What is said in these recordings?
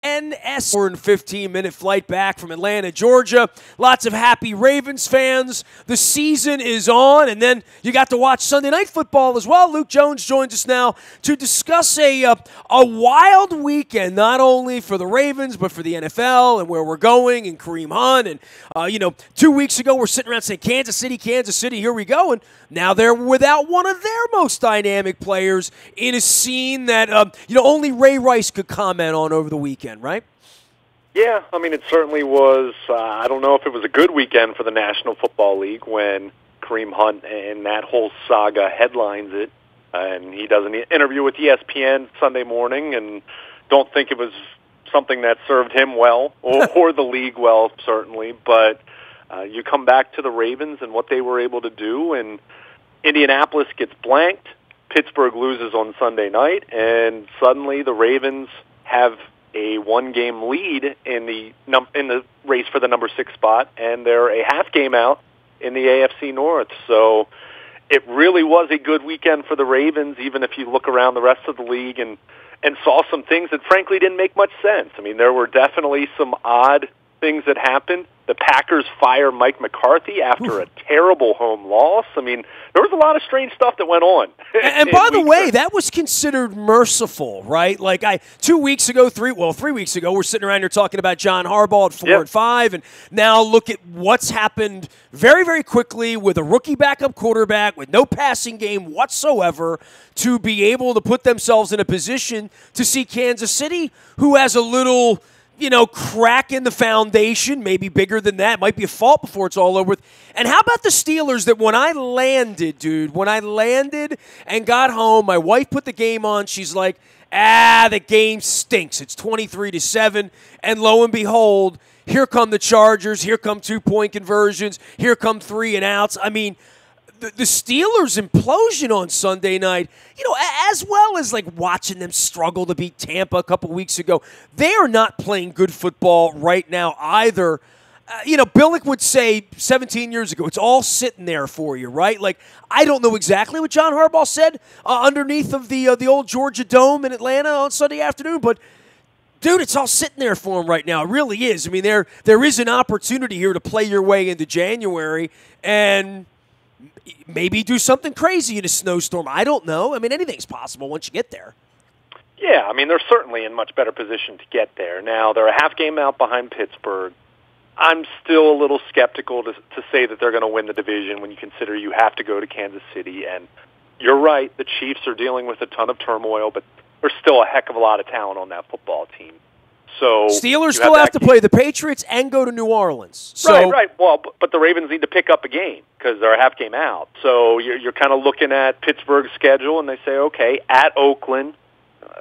Nestor and 15-minute flight back from Atlanta, Georgia. Lots of happy Ravens fans. The season is on, and then you got to watch Sunday Night Football as well. Luke Jones joins us now to discuss a wild weekend, not only for the Ravens, but for the NFL and where we're going, and Kareem Hunt. And, 2 weeks ago, we're sitting around saying, Kansas City, here we go. And now they're without one of their most dynamic players in a scene that, only Ray Rice could comment on over the weekend, right? Yeah, I mean, it certainly was. I don't know if it was a good weekend for the National Football League when Kareem Hunt and that whole saga headlines it. And he does an interview with ESPN Sunday morning, and don't think it was something that served him well, or the league well, certainly. But you come back to the Ravens and what they were able to do, and Indianapolis gets blanked. Pittsburgh loses on Sunday night, and suddenly the Ravens have a one-game lead in the race for the number 6 spot, and they're a half game out in the AFC North. So it really was a good weekend for the Ravens, even if you look around the rest of the league and saw some things that frankly didn't make much sense. I mean, there were definitely some odd things that happened. The Packers fire Mike McCarthy after a terrible home loss. I mean, there was a lot of strange stuff that went on. And by the way, that was considered merciful, right? Like 3 weeks ago, we're sitting around here talking about John Harbaugh at 4-5, and now look at what's happened very, very quickly with a rookie backup quarterback with no passing game whatsoever to be able to put themselves in a position to see Kansas City, who has a little crack in the foundation, maybe bigger than that. Might be a fault before it's all over with. And how about the Steelers that when I landed and got home, my wife put the game on. She's like, the game stinks. It's 23-7. And lo and behold, here come the Chargers. Here come 2-point conversions. Here come 3 and outs. I mean, the Steelers' implosion on Sunday night, as well as watching them struggle to beat Tampa a couple weeks ago, they are not playing good football right now either. Billick would say 17 years ago, it's all sitting there for you, right? I don't know exactly what John Harbaugh said underneath of the old Georgia Dome in Atlanta on Sunday afternoon, but dude, it's all sitting there for him right now. It really is. I mean, there is an opportunity here to play your way into January and maybe do something crazy in a snowstorm. I don't know. I mean, anything's possible once you get there. Yeah, I mean, they're certainly in much better position to get there. Now, they're a half game out behind Pittsburgh. I'm still a little skeptical to say that they're going to win the division when you consider you have to go to Kansas City. And you're right, the Chiefs are dealing with a ton of turmoil, but there's still a heck of a lot of talent on that football team. So Steelers still have to play the Patriots and go to New Orleans. So, right. Well, but the Ravens need to pick up a game because they're a half game out. So you're kind of looking at Pittsburgh's schedule, and they say, okay, at Oakland,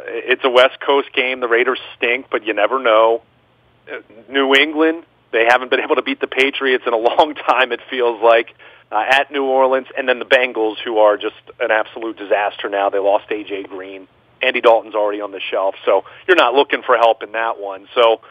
it's a West Coast game. The Raiders stink, but you never know. New England, they haven't been able to beat the Patriots in a long time, it feels like. At New Orleans, and then the Bengals, who are just an absolute disaster now. They lost A.J. Green. Andy Dalton's already on the shelf, so you're not looking for help in that one. So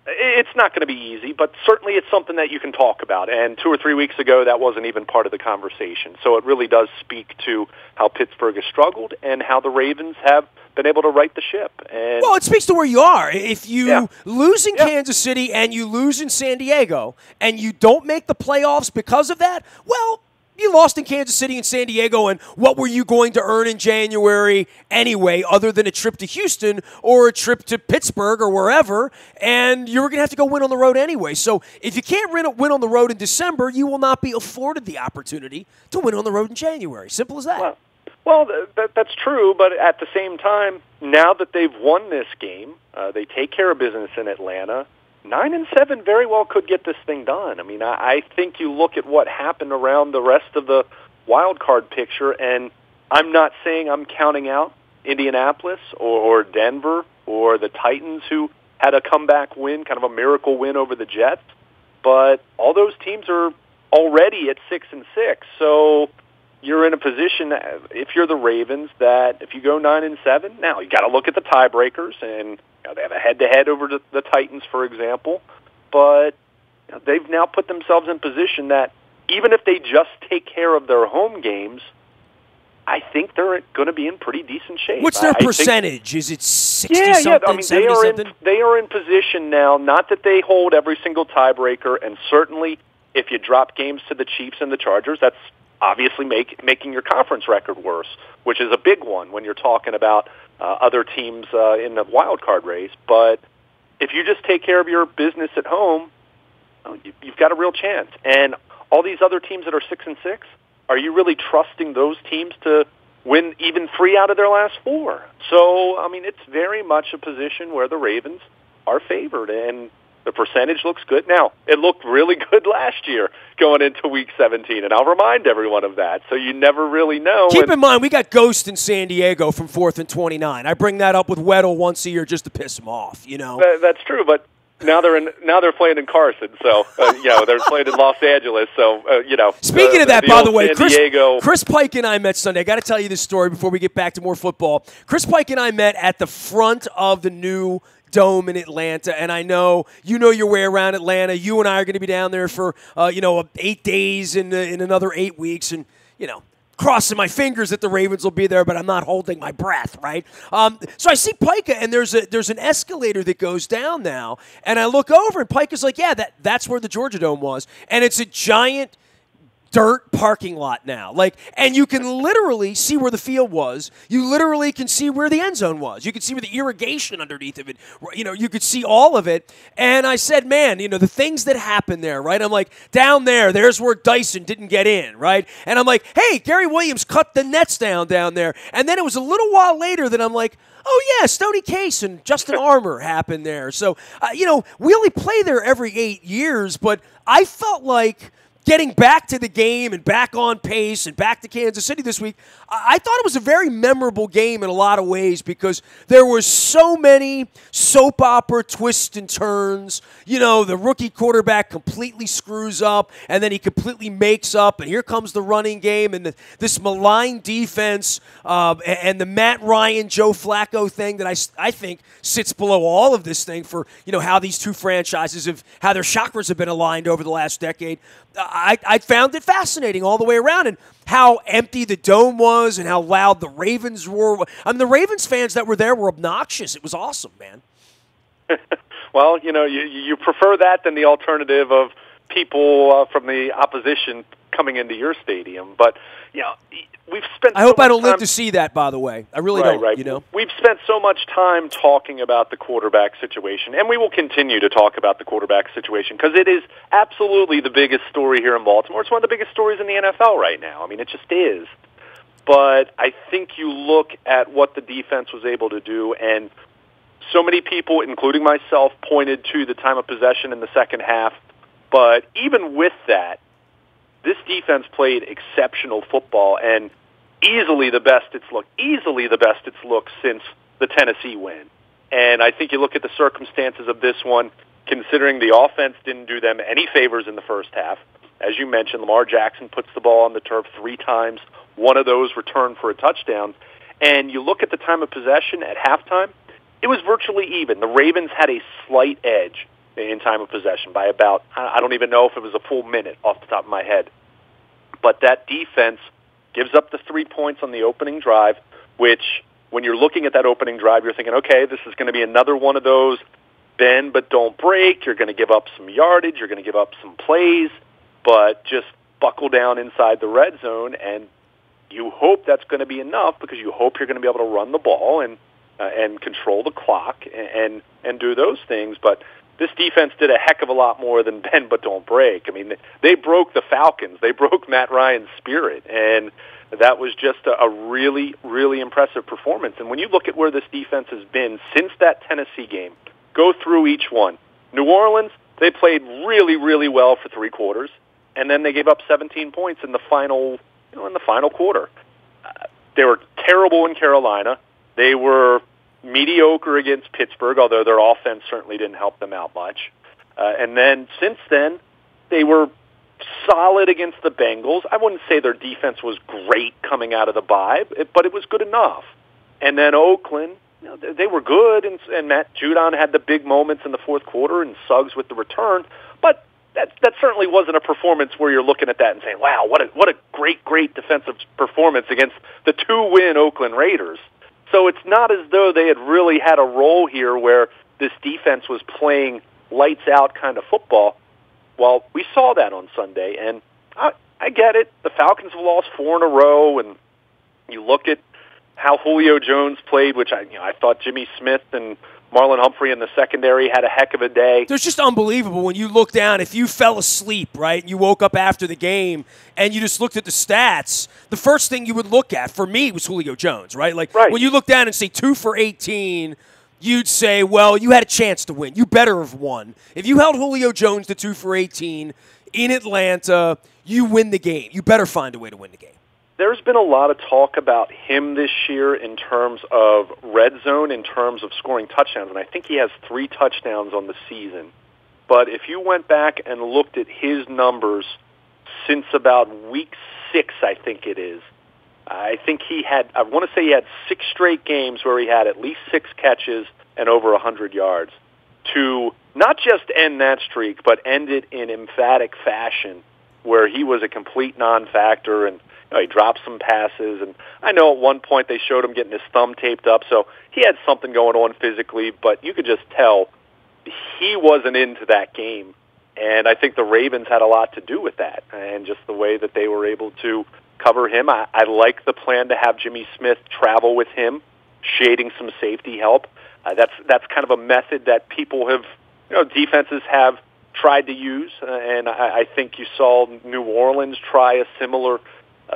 it's not going to be easy, but certainly it's something that you can talk about. And 2 or 3 weeks ago, that wasn't even part of the conversation. So it really does speak to how Pittsburgh has struggled and how the Ravens have been able to right the ship. And well, it speaks to where you are. If you lose in Kansas City and you lose in San Diego and you don't make the playoffs because of that, well, you lost in Kansas City and San Diego, and what were you going to earn in January anyway other than a trip to Houston or a trip to Pittsburgh or wherever, and you were going to have to go win on the road anyway. So if you can't win on the road in December, you will not be afforded the opportunity to win on the road in January. Simple as that. Well, that's true, but at the same time, now that they've won this game, they take care of business in Atlanta. 9-7 very well could get this thing done. I mean, I think you look at what happened around the rest of the wild card picture, and I'm not saying I'm counting out Indianapolis or Denver or the Titans, who had a comeback win, kind of a miracle win over the Jets, but all those teams are already at 6-6. So you're in a position, if you're the Ravens, that if you go 9-7, now you got to look at the tiebreakers, and they have a head-to-head over the Titans, for example, but they've now put themselves in position that even if they just take care of their home games, I think they're going to be in pretty decent shape. What's their percentage? Is it 60-something, I mean, 70-something? They are in position now, not that they hold every single tiebreaker, and certainly if you drop games to the Chiefs and the Chargers, that's obviously making your conference record worse, which is a big one when you're talking about other teams in the wild card race. But if you just take care of your business at home, you've got a real chance. And all these other teams that are 6-6, are you really trusting those teams to win even 3 out of their last 4? So, I mean, it's very much a position where the Ravens are favored, and the percentage looks good. Now, it looked really good last year going into Week 17, and I'll remind everyone of that, so you never really know. Keep in mind, we got Ghost in San Diego from 4th and 29. I bring that up with Weddle once a year just to piss him off, you know. That's true, but now they're playing in Carson, so they're playing in Los Angeles. So Speaking of that, by the way, Diego. Chris Pike and I met Sunday. I got to tell you this story before we get back to more football. Chris Pike and I met at the front of the new Dome in Atlanta, and I know you know your way around Atlanta. You and I are going to be down there for 8 days in another 8 weeks, and crossing my fingers that the Ravens will be there, but I'm not holding my breath, right? So I see Pica, and there's an escalator that goes down now, and I look over, and Pica's like, yeah, that's where the Georgia Dome was, and it's a giant dirt parking lot now. And you can literally see where the field was. You literally can see where the end zone was. You can see where the irrigation underneath of it. You could see all of it. And I said, man, the things that happen there, right? I'm like, down there's where Dyson didn't get in, right? And I'm like, hey, Gary Williams cut the nets down there. And then it was a little while later that I'm like, oh, yeah, Stoney Case and Justin Armour happened there. So, we only play there every 8 years, but I felt like getting back to the game and back on pace and back to Kansas City this week, I thought it was a very memorable game in a lot of ways because there were so many soap opera twists and turns. The rookie quarterback completely screws up, and then he completely makes up, and here comes the running game, and this malign defense, and the Matt Ryan, Joe Flacco thing that I think sits below all of this thing for, how these two franchises how their chakras have been aligned over the last decade. I found it fascinating all the way around, and how empty the Dome was and how loud the Ravens were. I mean, the Ravens fans that were there were obnoxious. It was awesome, man. Well, you prefer that than the alternative of people from the opposition coming into your stadium. But, we've spent I hope I don't live to see that, by the way. I really don't, Right. We've spent so much time talking about the quarterback situation, and we will continue to talk about the quarterback situation because it is absolutely the biggest story here in Baltimore. It's one of the biggest stories in the NFL right now. I mean, it just is. But I think you look at what the defense was able to do, and so many people, including myself, pointed to the time of possession in the second half. But even with that, this defense played exceptional football and easily the best it's looked since the Tennessee win. And I think you look at the circumstances of this one, considering the offense didn't do them any favors in the first half. As you mentioned, Lamar Jackson puts the ball on the turf 3 times. One of those returned for a touchdown. And you look at the time of possession at halftime, it was virtually even. The Ravens had a slight edge in time of possession by about, I don't even know if it was a full minute off the top of my head. But that defense gives up the 3 points on the opening drive, which when you're looking at that opening drive, you're thinking, okay, this is going to be another one of those bend but don't break. You're going to give up some yardage. You're going to give up some plays, but just buckle down inside the red zone, and you hope that's going to be enough because you hope you're going to be able to run the ball and control the clock and do those things. But this defense did a heck of a lot more than bend but don't break. I mean, they broke the Falcons. They broke Matt Ryan's spirit, and that was just a really, really impressive performance. And when you look at where this defense has been since that Tennessee game, go through each one. New Orleans, they played really, really well for 3 quarters, and then they gave up 17 points in the final quarter. They were terrible in Carolina. They were mediocre against Pittsburgh, although their offense certainly didn't help them out much. And then since then, they were solid against the Bengals. I wouldn't say their defense was great coming out of the bye, but it was good enough. And then Oakland, they were good, and Matt Judon had the big moments in the fourth quarter, and Suggs with the return. But that certainly wasn't a performance where you're looking at that and saying, wow, what a great defensive performance against the 2-win Oakland Raiders. So it's not as though they had really had a role here where this defense was playing lights-out kind of football. Well, we saw that on Sunday, and I get it. The Falcons have lost 4 in a row, and you look at how Julio Jones played, which I thought Jimmy Smith and Marlon Humphrey in the secondary had a heck of a day. It's just unbelievable when you look down. If you fell asleep, right, and you woke up after the game and you just looked at the stats, the first thing you would look at, for me, was Julio Jones, right? When you look down and say 2 for 18, you'd say, well, you had a chance to win. You better have won. If you held Julio Jones to 2 for 18 in Atlanta, you win the game. You better find a way to win the game. There's been a lot of talk about him this year in terms of red zone, in terms of scoring touchdowns, and I think he has 3 touchdowns on the season. But if you went back and looked at his numbers since about week 6, I think it is, I want to say he had 6 straight games where he had at least 6 catches and over 100 yards to not just end that streak, but end it in emphatic fashion where he was a complete non-factor and he dropped some passes, and I know at one point they showed him getting his thumb taped up, so he had something going on physically, but you could just tell he wasn't into that game, and I think the Ravens had a lot to do with that, and just the way that they were able to cover him. I like the plan to have Jimmy Smith travel with him, shading some safety help. That's kind of a method that people have, defenses have tried to use, and I think you saw New Orleans try a similar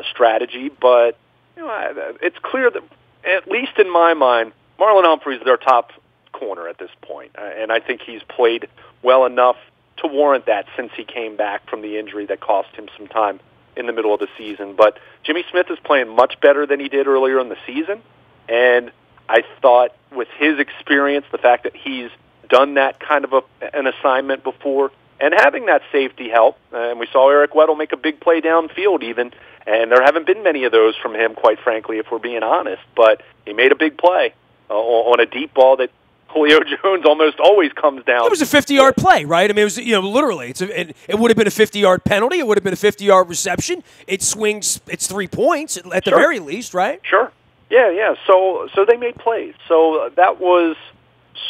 strategy, but it's clear that, at least in my mind, Marlon Humphrey is their top corner at this point, and I think he's played well enough to warrant that since he came back from the injury that cost him some time in the middle of the season. But Jimmy Smith is playing much better than he did earlier in the season, and I thought with his experience, the fact that he's done that kind of an assignment before, and having that safety help, and we saw Eric Weddle make a big play downfield even, and there haven't been many of those from him, quite frankly, if we're being honest. But he made a big play on a deep ball that Julio Jones almost always comes down. It was a 50-yard play, right? I mean, it was literally. It would have been a 50-yard penalty. It would have been a 50-yard reception. It swings. It's 3 points at the very least, right? Sure. Yeah. So they made plays. So that was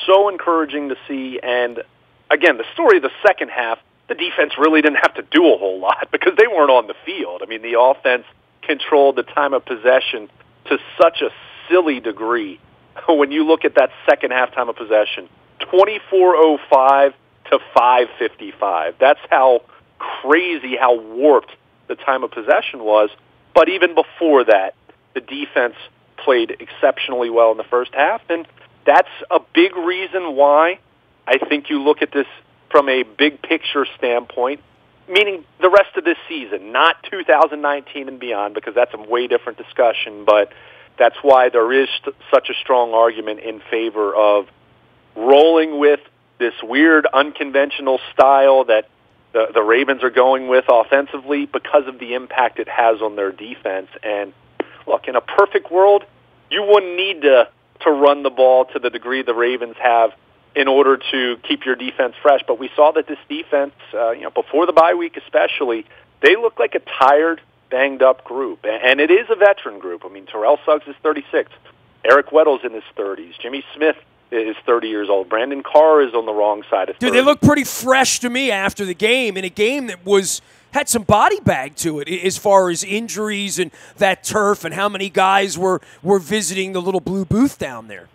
so encouraging to see. And again, the story of the second half, the defense really didn't have to do a whole lot because they weren't on the field. I mean, the offense controlled the time of possession to such a silly degree. When you look at that second half time of possession, 24:05 to 5:55. That's how crazy, how warped the time of possession was. But even before that, the defense played exceptionally well in the first half, and that's a big reason why I think you look at this from a big picture standpoint, meaning the rest of this season, not 2019 and beyond, because that's a way different discussion, but that's why there is such a strong argument in favor of rolling with this weird, unconventional style that the Ravens are going with offensively because of the impact it has on their defense. And look, in a perfect world, you wouldn't need to run the ball to the degree the Ravens have in order to keep your defense fresh. But we saw that this defense, before the bye week especially, they look like a tired, banged-up group. And it is a veteran group. I mean, Terrell Suggs is 36. Eric Weddle's in his 30s. Jimmy Smith is 30 years old. Brandon Carr is on the wrong side of 30. Dude, they look pretty fresh to me after the game, in a game that had some body bag to it as far as injuries and that turf and how many guys were visiting the little blue booth down there.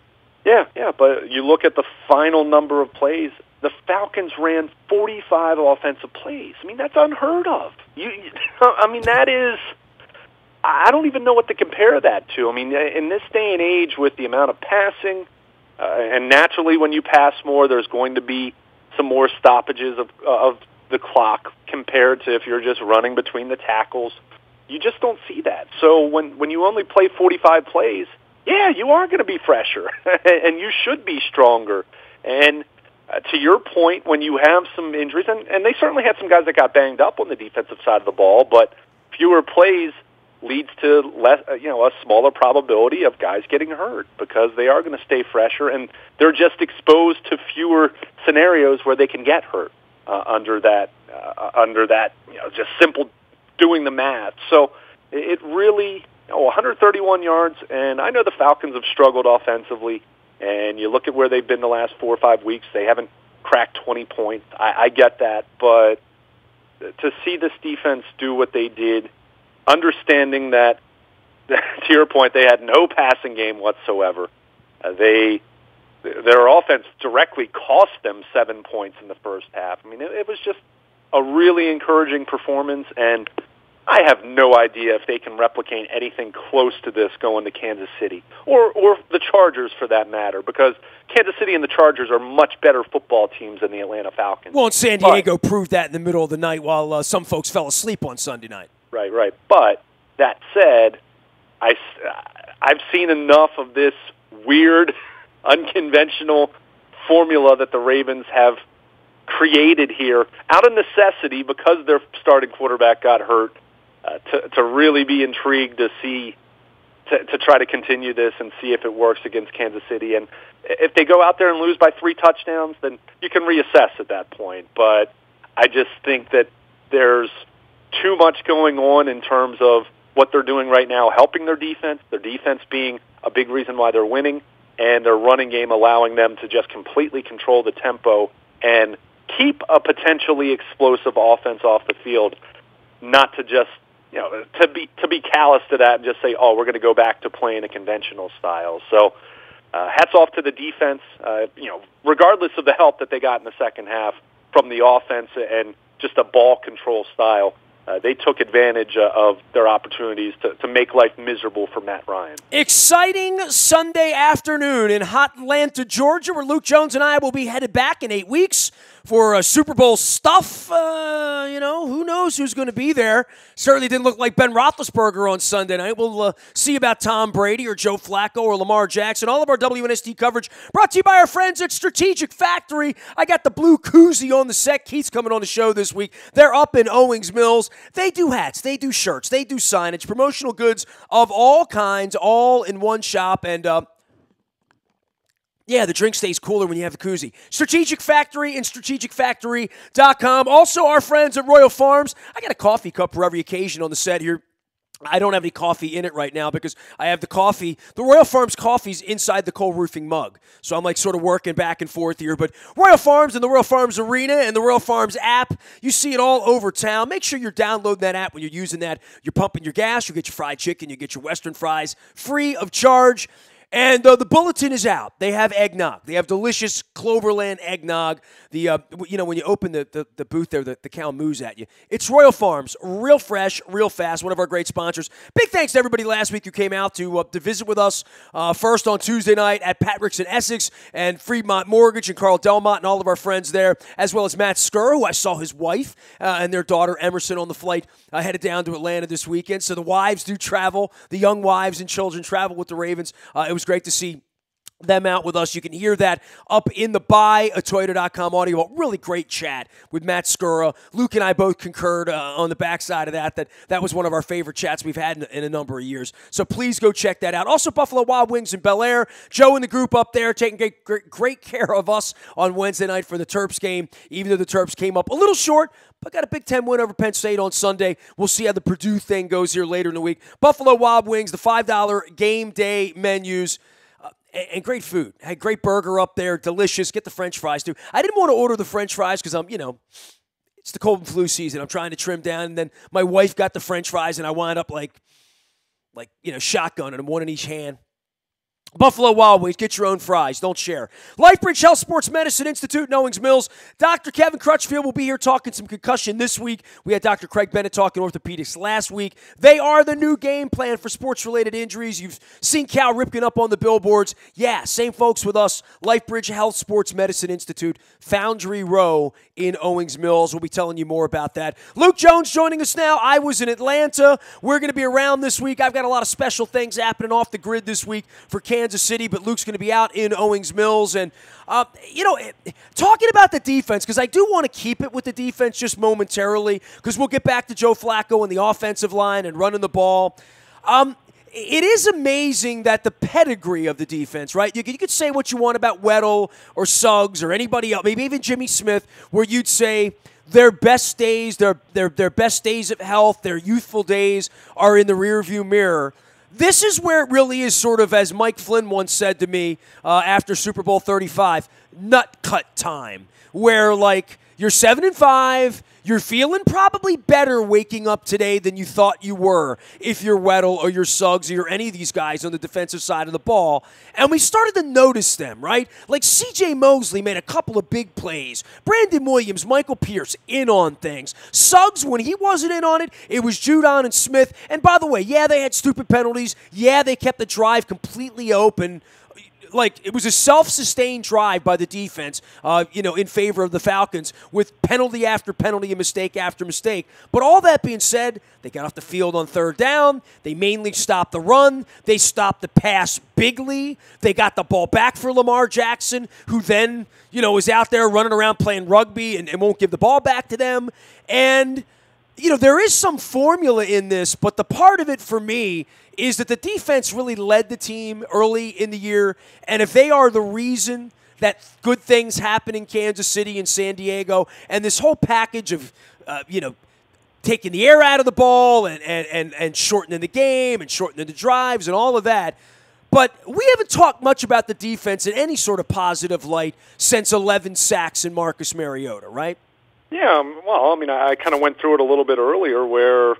Yeah, but you look at the final number of plays, the Falcons ran 45 offensive plays. I mean, that's unheard of. That is, I don't even know what to compare that to. I mean, in this day and age with the amount of passing, and naturally when you pass more, there's going to be some more stoppages of the clock compared to if you're just running between the tackles. You just don't see that. So when you only play 45 plays, yeah, you are going to be fresher, and you should be stronger. And to your point, when you have some injuries, and they certainly had some guys that got banged up on the defensive side of the ball, but fewer plays leads to a smaller probability of guys getting hurt because they are going to stay fresher, and they're just exposed to fewer scenarios where they can get hurt. under that, just simple doing the math. So it really, 131 yards, and I know the Falcons have struggled offensively, and you look at where they've been the last 4 or 5 weeks, they haven't cracked 20 points. I get that, but to see this defense do what they did, understanding that, to your point, they had no passing game whatsoever. Their offense directly cost them 7 points in the first half. I mean, it was just a really encouraging performance, and I have no idea if they can replicate anything close to this going to Kansas City, or the Chargers for that matter, because Kansas City and the Chargers are much better football teams than the Atlanta Falcons. Well, and San Diego proved that in the middle of the night while some folks fell asleep on Sunday night. Right. But that said, I've seen enough of this weird, unconventional formula that the Ravens have created here out of necessity because their starting quarterback got hurt, to really be intrigued to see, to try to continue this and see if it works against Kansas City. And if they go out there and lose by 3 touchdowns, then you can reassess at that point. But I just think that there's too much going on in terms of what they're doing right now, helping their defense being a big reason why they're winning, and their running game allowing them to just completely control the tempo and keep a potentially explosive offense off the field, not to just, to be callous to that and just say, we're going to go back to playing a conventional style. So hats off to the defense, regardless of the help that they got in the second half from the offense and just a ball control style. They took advantage of their opportunities to make life miserable for Matt Ryan. Exciting Sunday afternoon in hot Atlanta, Georgia, where Luke Jones and I will be headed back in 8 weeks for Super Bowl stuff. Who knows who's going to be there. Certainly didn't look like Ben Roethlisberger on Sunday night. We'll see about Tom Brady or Joe Flacco or Lamar Jackson. All of our WNST coverage brought to you by our friends at Strategic Factory. I got the blue koozie on the set. Keith's coming on the show this week. They're up in Owings Mills. They do hats, they do shirts, they do signage, promotional goods of all kinds, all in one shop. And, the drink stays cooler when you have the koozie. Strategic Factory and strategicfactory.com. Also, our friends at Royal Farms. I got a coffee cup for every occasion on the set here. I don't have any coffee in it right now because I have the coffee. The Royal Farms coffee's inside the Cole Roofing mug. So I'm sort of working back and forth here. But Royal Farms and the Royal Farms Arena and the Royal Farms app, you see it all over town. Make sure you're downloading that app when you're using that. You're pumping your gas. You get your fried chicken. You get your Western fries free of charge. And the bulletin is out. They have eggnog. They have delicious Cloverland eggnog. When you open the booth there, the cow moos at you. It's Royal Farms, real fresh, real fast. One of our great sponsors. Big thanks to everybody last week who came out to visit with us. First on Tuesday night at Patrick's in Essex and Fremont Mortgage and Carl Delmont and all of our friends there, as well as Matt Skur, who I saw his wife and their daughter Emerson on the flight headed down to Atlanta this weekend. So the wives do travel. The young wives and children travel with the Ravens. It was great to see them out with us. You can hear that up in the buyatoyota.com audio. Really great chat with Matt Skura. Luke and I both concurred on the backside of that was one of our favorite chats we've had in a number of years. So please go check that out. Also, Buffalo Wild Wings in Bel Air. Joe and the group up there taking great care of us on Wednesday night for the Terps game, even though the Terps came up a little short, but got a Big Ten win over Penn State on Sunday. We'll see how the Purdue thing goes here later in the week. Buffalo Wild Wings, the $5 game day menus. And great food. Had great burger up there, delicious. Get the French fries too. I didn't want to order the French fries because it's the cold and flu season. I'm trying to trim down, and then my wife got the French fries, and I wound up shotgunning them, one in each hand. Buffalo Wild Wings, get your own fries. Don't share. LifeBridge Health Sports Medicine Institute in Owings Mills. Dr. Kevin Crutchfield will be here talking some concussion this week. We had Dr. Craig Bennett talking orthopedics last week. They are the new game plan for sports-related injuries. You've seen Cal Ripken up on the billboards. Yeah, same folks with us. LifeBridge Health Sports Medicine Institute, Foundry Row in Owings Mills. We'll be telling you more about that. Luke Jones joining us now. I was in Atlanta. We're going to be around this week. I've got a lot of special things happening off the grid this week for Kansas City, but Luke's going to be out in Owings Mills. And, talking about the defense, because I do want to keep it with the defense just momentarily, because we'll get back to Joe Flacco and the offensive line and running the ball. it is amazing that the pedigree of the defense, right? You could say what you want about Weddle or Suggs or anybody else, maybe even Jimmy Smith, where you'd say their best days, their best days of health, their youthful days are in the rearview mirror. This is where it really is sort of, as Mike Flynn once said to me after Super Bowl 35, nut cut time, where like you're 7-5. You're feeling probably better waking up today than you thought you were if you're Weddle or you're Suggs or you're any of these guys on the defensive side of the ball. And we started to notice them, right? Like C.J. Mosley made a couple of big plays. Brandon Williams, Michael Pierce in on things. Suggs, when he wasn't in on it, it was Judon and Smith. And by the way, yeah, they had stupid penalties. Yeah, they kept the drive completely open. Like, it was a self-sustained drive by the defense, in favor of the Falcons with penalty after penalty and mistake after mistake. But all that being said, they got off the field on third down. They mainly stopped the run. They stopped the pass bigly. They got the ball back for Lamar Jackson, who then, is out there running around playing rugby and won't give the ball back to them. And, there is some formula in this, but the part of it for me is that the defense really led the team early in the year, and if they are the reason that good things happen in Kansas City and San Diego, and this whole package of, taking the air out of the ball and shortening the game and shortening the drives and all of that, but we haven't talked much about the defense in any sort of positive light since 11 sacks and Marcus Mariota, right? Yeah, well, I mean, I kind of went through it a little bit earlier where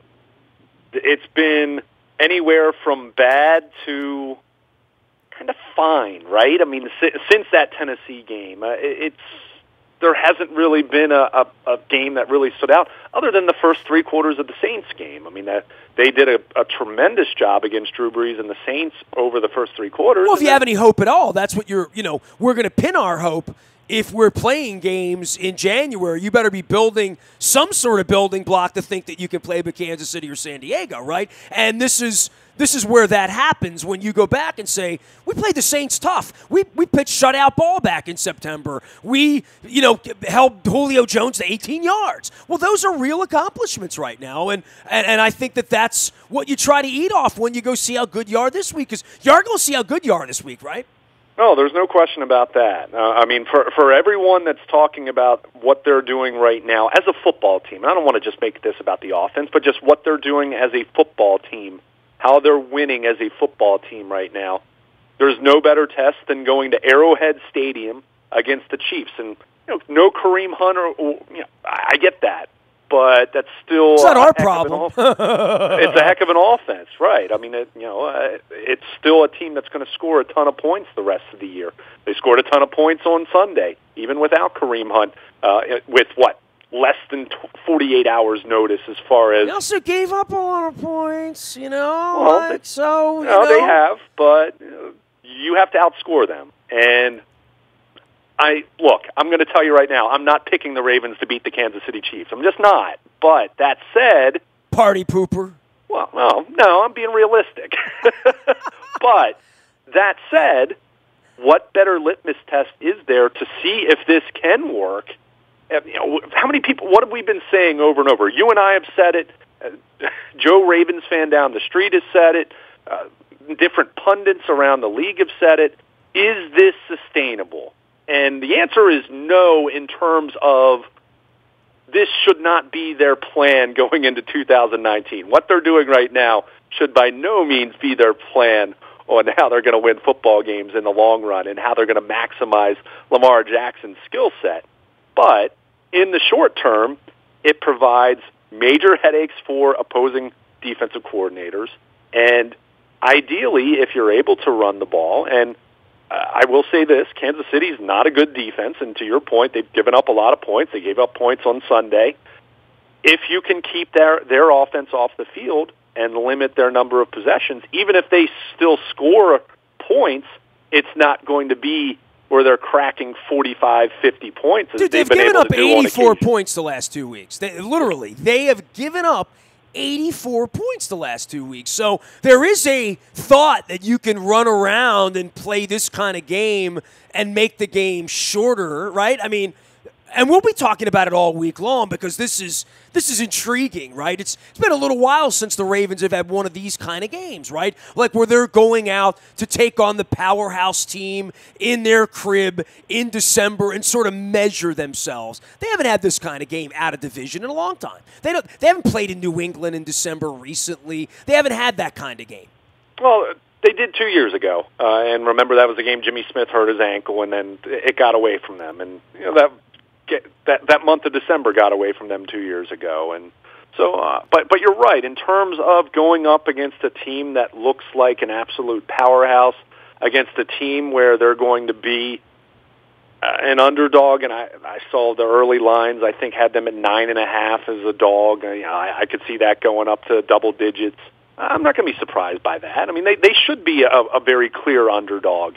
it's been anywhere from bad to kind of fine, right? I mean, since that Tennessee game, there hasn't really been a game that really stood out other than the first three quarters of the Saints game. I mean, they did a tremendous job against Drew Brees and the Saints over the first three quarters. Well, if you have any hope at all, that's what we're going to pin our hope. If we're playing games in January, you better be building some sort of building block to think that you can play with Kansas City or San Diego, right? And this is where that happens when you go back and say, we played the Saints tough. We pitched shutout ball back in September. We, held Julio Jones to 18 yards. Well, those are real accomplishments right now, and I think that's what you try to eat off when you go see how good you are this week, because you are going to see how good you are this week, right? No, there's no question about that. I mean, for everyone that's talking about what they're doing right now as a football team, and I don't want to just make this about the offense, but just what they're doing as a football team, how they're winning as a football team right now, there's no better test than going to Arrowhead Stadium against the Chiefs. And, no Kareem Hunt, I get that. But that's still it's not our problem. It's a heck of an offense, right? I mean, it's still a team that's going to score a ton of points the rest of the year. They scored a ton of points on Sunday, even without Kareem Hunt, with less than 48 hours notice as far as. They also gave up a lot of points, Well, they have, but you have to outscore them. And I'm going to tell you right now, I'm not picking the Ravens to beat the Kansas City Chiefs. I'm just not. But that said, party pooper. Well, no, I'm being realistic. But that said, what better litmus test is there to see if this can work? How many people? What have we been saying over and over? You and I have said it. Joe Ravens fan down the street has said it. Different pundits around the league have said it. Is this sustainable? And the answer is no in terms of this should not be their plan going into 2019. What they're doing right now should by no means be their plan on how they're going to win football games in the long run and how they're going to maximize Lamar Jackson's skill set. But in the short term, it provides major headaches for opposing defensive coordinators. And ideally, if you're able to run the ball, and I will say this, Kansas City is not a good defense, and to your point, they've given up a lot of points. They gave up points on Sunday. If you can keep their offense off the field and limit their number of possessions, even if they still score points, it's not going to be where they're cracking 45, 50 points. Dude, they've given up 84 points the last 2 weeks. They have given up 84 points the last 2 weeks. So there is a thought that you can run around and play this kind of game and make the game shorter, right? I mean, And we'll be talking about it all week long because this is intriguing, right? It's been a little while since the Ravens have had one of these kind of games, right? Like where they're going out to take on the powerhouse team in their crib in December and sort of measure themselves. They haven't had this kind of game out of division in a long time. They haven't played in New England in December recently. They haven't had that kind of game. Well, they did 2 years ago, and remember that was the game Jimmy Smith hurt his ankle, and then it got away from them, and that month of December got away from them 2 years ago, and so. But you're right in terms of going up against a team that looks like an absolute powerhouse, against a team where they're going to be an underdog, and I saw the early lines. I think had them at 9.5 as a dog. I could see that going up to double digits. I'm not going to be surprised by that. I mean, they should be a very clear underdog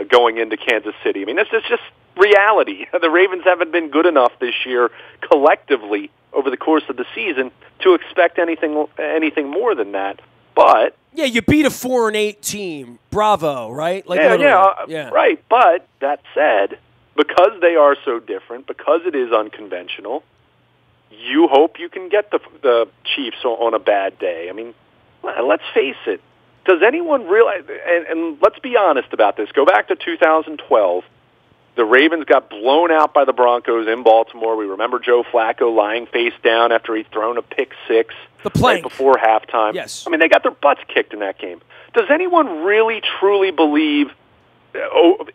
going into Kansas City. I mean, this is just reality. The Ravens haven't been good enough this year collectively over the course of the season to expect anything more than that. But yeah, you beat a 4-8 team. Bravo, right? Like yeah, right. But that said, because they are so different, because it is unconventional, you hope you can get the Chiefs on a bad day. I mean, let's face it. Does anyone realize, and let's be honest about this, go back to 2012. The Ravens got blown out by the Broncos in Baltimore. We remember Joe Flacco lying face down after he'd thrown a pick six right before halftime. Yes. I mean, they got their butts kicked in that game. Does anyone really, truly believe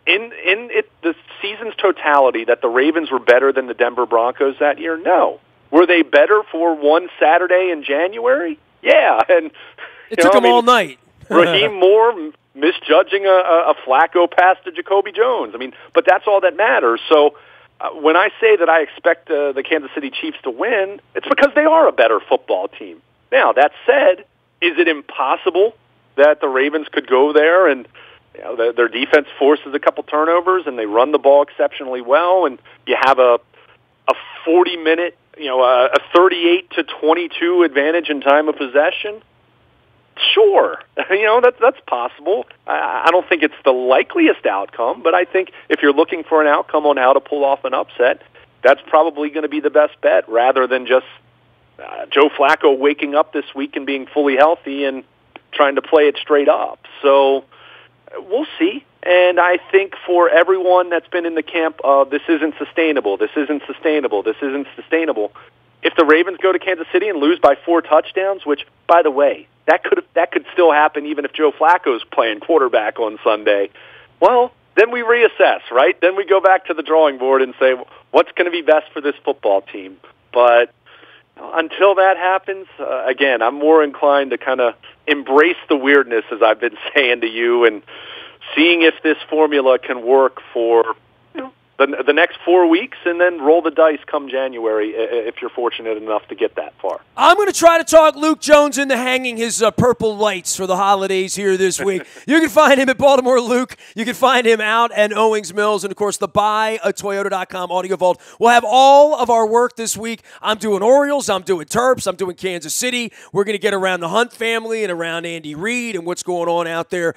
in the season's totality that the Ravens were better than the Denver Broncos that year? No. Were they better for one Saturday in January? Yeah. And it took them all night. Raheem Moore misjudging a Flacco pass to Jacoby Jones. I mean, but that's all that matters. So when I say that I expect the Kansas City Chiefs to win, it's because they are a better football team. Now, that said, is it impossible that the Ravens could go there and their defense forces a couple turnovers and they run the ball exceptionally well, and you have a 40-minute, a 38-22 advantage in time of possession? Sure, that's possible. I don't think it's the likeliest outcome, but I think if you're looking for an outcome on how to pull off an upset, that's probably going to be the best bet, rather than just Joe Flacco waking up this week and being fully healthy and trying to play it straight up. So we'll see. And I think for everyone that's been in the camp of this isn't sustainable, this isn't sustainable, this isn't sustainable, if the Ravens go to Kansas City and lose by 4 touchdowns, which, by the way, that could still happen even if Joe Flacco's playing quarterback on Sunday, well, then we reassess, right? Then we go back to the drawing board and say, what's going to be best for this football team? But until that happens, again, I'm more inclined to kind of embrace the weirdness, as I've been saying to you, and seeing if this formula can work for the next 4 weeks, and then roll the dice come January if you're fortunate enough to get that far. I'm going to try to talk Luke Jones into hanging his purple lights for the holidays here this week. You can find him at Baltimore Luke. You can find him out at Owings Mills. And, of course, the buyatoyota.com audio vault. We'll have all of our work this week. I'm doing Orioles. I'm doing Terps. I'm doing Kansas City. We're going to get around the Hunt family and around Andy Reid and what's going on out there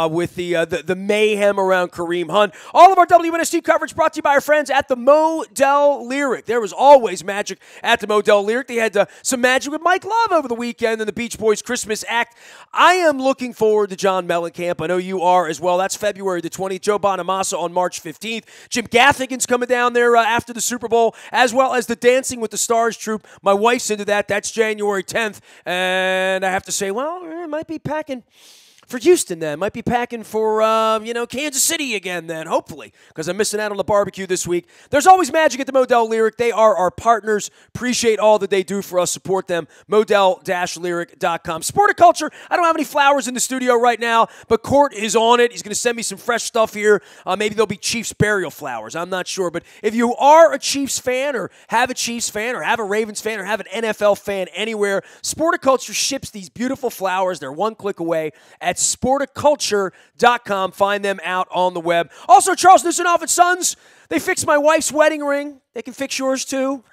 with the mayhem around Kareem Hunt. All of our WNST coverage brought to you by our friends at the Model Lyric. There was always magic at the Model Lyric. They had some magic with Mike Love over the weekend and the Beach Boys Christmas act. I am looking forward to John Mellencamp. I know you are as well. That's February the 20th. Joe Bonamassa on March 15th. Jim Gaffigan's coming down there after the Super Bowl, as well as the Dancing with the Stars troupe. My wife's into that. That's January 10th. And I have to say, well, it might be packing for Houston then. Might be packing for, Kansas City again then, hopefully, because I'm missing out on the barbecue this week. There's always magic at the Model Lyric. They are our partners. Appreciate all that they do for us. Support them. Model-Lyric.com. Sporticulture. I don't have any flowers in the studio right now, but Court is on it. He's going to send me some fresh stuff here. Maybe there'll be Chiefs burial flowers. I'm not sure. But if you are a Chiefs fan or have a Chiefs fan or have a Ravens fan or have an NFL fan anywhere, Sporticulture ships these beautiful flowers. They're one click away at sporticulture.com. Find them out on the web. Also, Charles Nusinoff and Sons, they fixed my wife's wedding ring. They can fix yours too.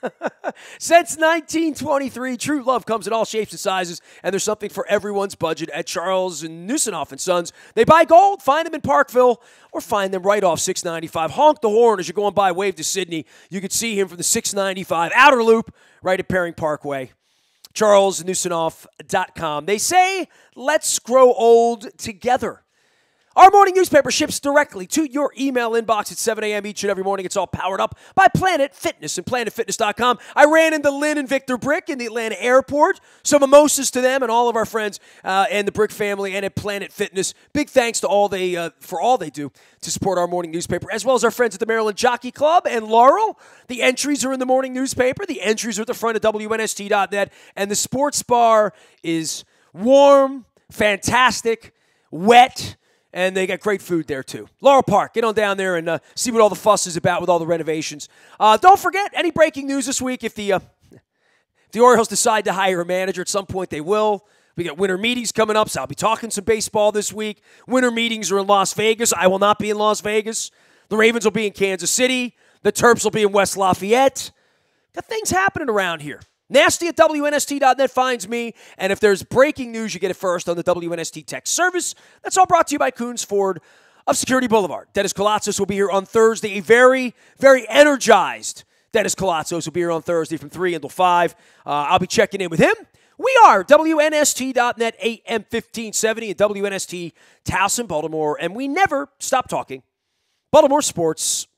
Since 1923, true love comes in all shapes and sizes, and there's something for everyone's budget at Charles and Nusinoff and Sons. They buy gold. Find them in Parkville or find them right off 695. Honk the horn as you're going by Wave to Sydney. You can see him from the 695 outer loop right at Perring Parkway. CharlesNusinoff.com. They say, let's grow old together. Our morning newspaper ships directly to your email inbox at 7 a.m. each and every morning. It's all powered up by Planet Fitness and PlanetFitness.com. I ran into Lynn and Victor Brick in the Atlanta airport. Some mimosas to them and all of our friends and the Brick family and at Planet Fitness. Big thanks to for all they do to support our morning newspaper, as well as our friends at the Maryland Jockey Club and Laurel. The entries are in the morning newspaper. The entries are at the front of WNST.net. And the sports bar is warm, fantastic, wet, and they got great food there, too. Laurel Park, get on down there and see what all the fuss is about with all the renovations. Don't forget, any breaking news this week, if the Orioles decide to hire a manager, at some point they will. We got winter meetings coming up, so I'll be talking some baseball this week. Winter meetings are in Las Vegas. I will not be in Las Vegas. The Ravens will be in Kansas City. The Terps will be in West Lafayette. Got things happening around here. Nasty at WNST.net finds me, and if there's breaking news, you get it first on the WNST text service. That's all brought to you by Coons Ford of Security Boulevard. Dennis Kolatzis will be here on Thursday. A very, very energized Dennis Kolatzis will be here on Thursday from 3 until 5. I'll be checking in with him. We are WNST.net, AM 1570 and WNST Towson, Baltimore, and we never stop talking Baltimore sports.